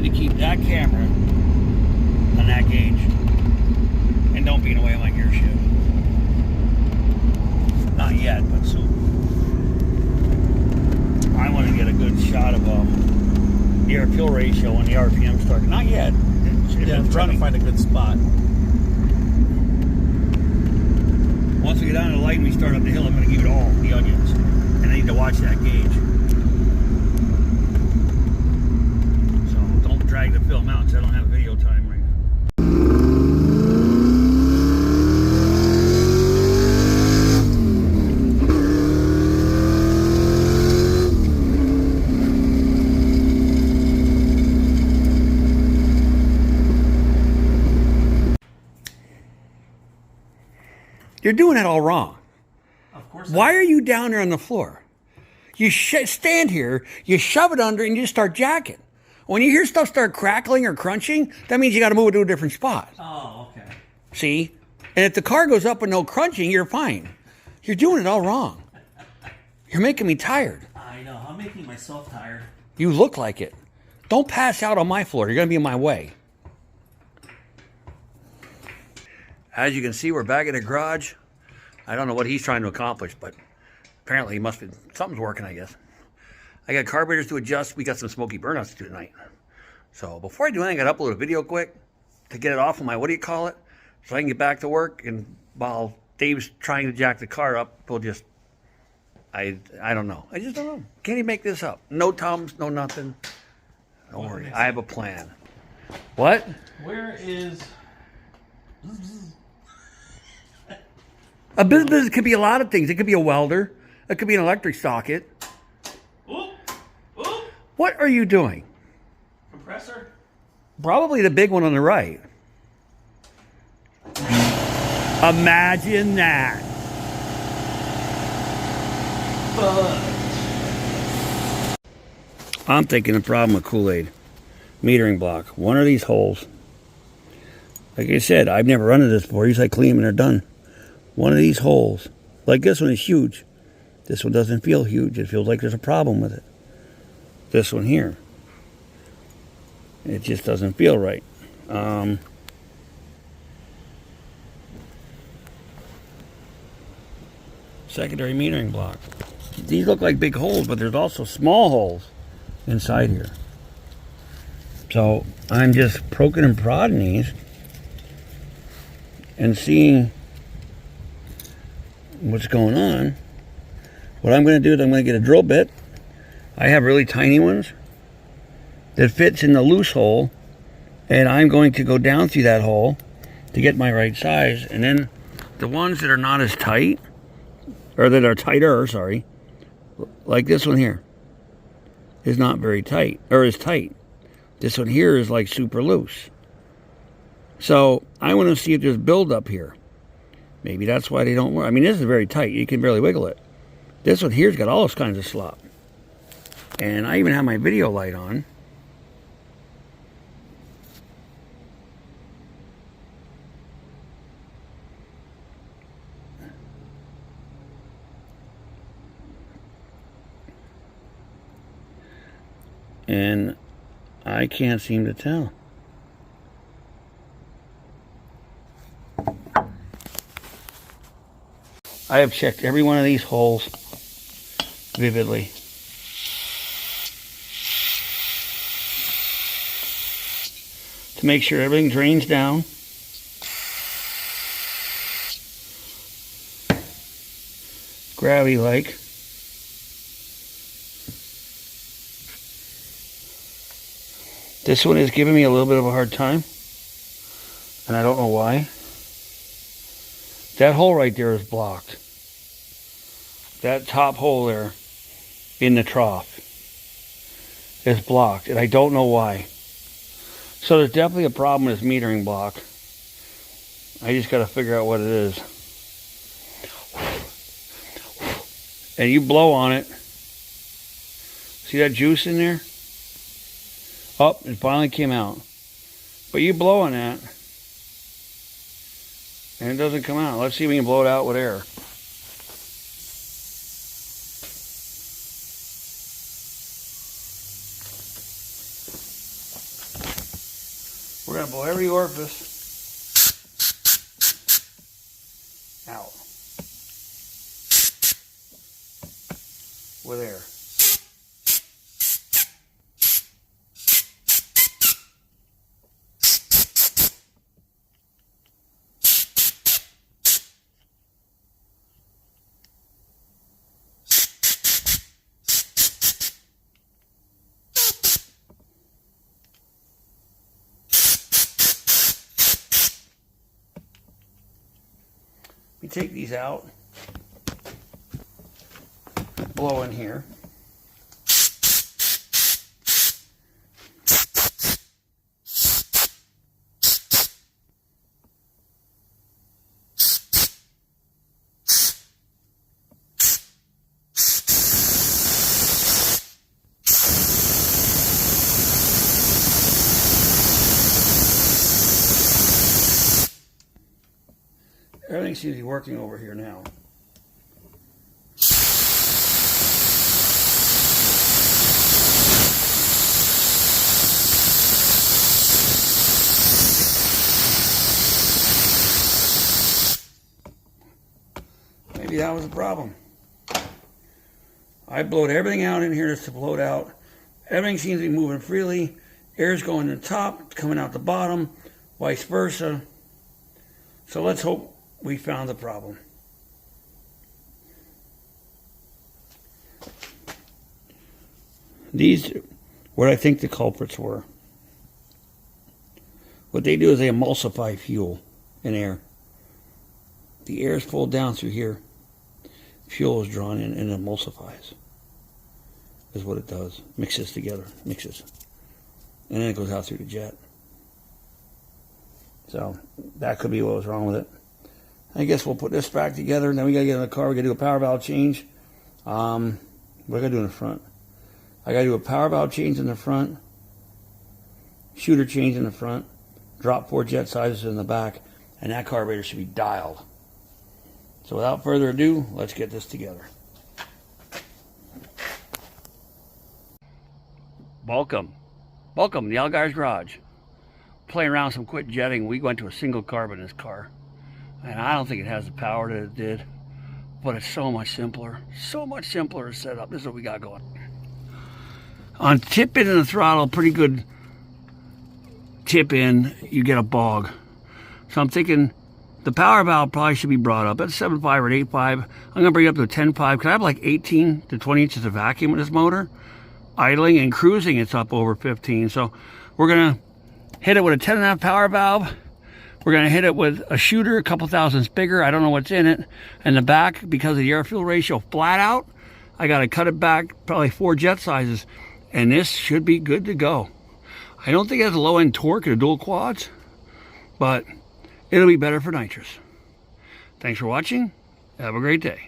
to keep that camera on that gauge. And don't be in the way of my gear shift. Not yet, but soon. I want to get a good shot of the air fuel ratio when the RPM starts. Not yet. I'm trying to find a good spot. Once we get down to the light and we start up the hill, I'm going to give it all the onions. And I need to watch that gauge. So don't drag the film out because I don't have video time right now. You're doing it all wrong. Of course. Why are you down there on the floor? You stand here, you shove it under, and you just start jacking. When you hear stuff start crackling or crunching, that means you got to move it to a different spot. Oh, okay. See? And if the car goes up with no crunching, you're fine. You're doing it all wrong. You're making me tired. I know. I'm making myself tired. You look like it. Don't pass out on my floor. You're going to be in my way. As you can see, we're back in the garage. I don't know what he's trying to accomplish, but apparently he must be, something's working, I guess. I got carburetors to adjust. We got some smoky burnouts to do tonight. So before I do anything, I got to upload a video quick to get it off of my, what do you call it? So I can get back to work, and while Dave's trying to jack the car up, we'll just, I don't know. I just don't know. Can't even make this up. No Tums, no nothing. Don't worry. I have a plan. What? Where is... A business could be a lot of things. It could be a welder. It could be an electric socket. Ooh. Ooh. What are you doing? Compressor? Probably the big one on the right. Imagine that. I'm thinking the problem with Kool-Aid. Metering block. One of these holes. Like I said, I've never run into this before. Usually I clean them and they're done. One of these holes, like this one is huge. This one doesn't feel huge. It feels like there's a problem with it. This one here, it just doesn't feel right. Secondary metering block. These look like big holes, but there's also small holes inside here. So I'm just poking and prodding these and seeing what's going on. What I'm going to do is I'm going to get a drill bit. I have really tiny ones that fits in the loose hole, and I'm going to go down through that hole to get my right size. And then the ones that are not as tight, or that are tighter, sorry, like this one here is not very tight, or is tight. This one here is like super loose. So I want to see if there's buildup here. Maybe that's why they don't work. I mean, this is very tight. You can barely wiggle it. This one here's got all those kinds of slop. And I even have my video light on. And I can't seem to tell. I have checked every one of these holes vividly. To make sure everything drains down. Gravity-like. This one is giving me a little bit of a hard time, and I don't know why. That hole right there is blocked. That top hole there in the trough is blocked, and I don't know why. So there's definitely a problem with this metering block. I just got to figure out what it is. And you blow on it. See that juice in there? Oh, it finally came out. But you blow on that, and it doesn't come out. Let's see if we can blow it out with air. We're going to blow every orifice out with air. We take these out, blow in here. Everything seems to be working over here now. Maybe that was the problem. I blowed everything out in here just to blow it out. Everything seems to be moving freely. Air's going to the top, coming out the bottom, vice versa. So let's hope we found the problem. These, what I think the culprits were. What they do is they emulsify fuel and air. The air is pulled down through here. Fuel is drawn in and emulsifies. Is what it does. Mixes together. Mixes. And then it goes out through the jet. So that could be what was wrong with it. I guess we'll put this back together, and then we gotta get in the car. We gotta do a power valve change. What I gotta do in the front? I gotta do a power valve change in the front, shooter change in the front, drop 4 jet sizes in the back, and that carburetor should be dialed. So without further ado, let's get this together. Welcome to the Algar's Garage. Playing around with some quick jetting. We went to a single carb in this car. And I don't think it has the power that it did, but it's so much simpler to set up. This is what we got going. On tip in the throttle, pretty good tip in, you get a bog. So I'm thinking the power valve probably should be brought up. That's 7.5 or 8.5. I'm gonna bring it up to a 10.5 because I have like 18 to 20 inches of vacuum with this motor. Idling and cruising, it's up over 15. So we're gonna hit it with a 10.5 power valve. We're going to hit it with a shooter, a couple thousandths bigger. I don't know what's in it. And the back, because of the air-fuel ratio flat out, I got to cut it back probably 4 jet sizes. And this should be good to go. I don't think it has a low-end torque or dual quads, but it'll be better for nitrous. Thanks for watching. Have a great day.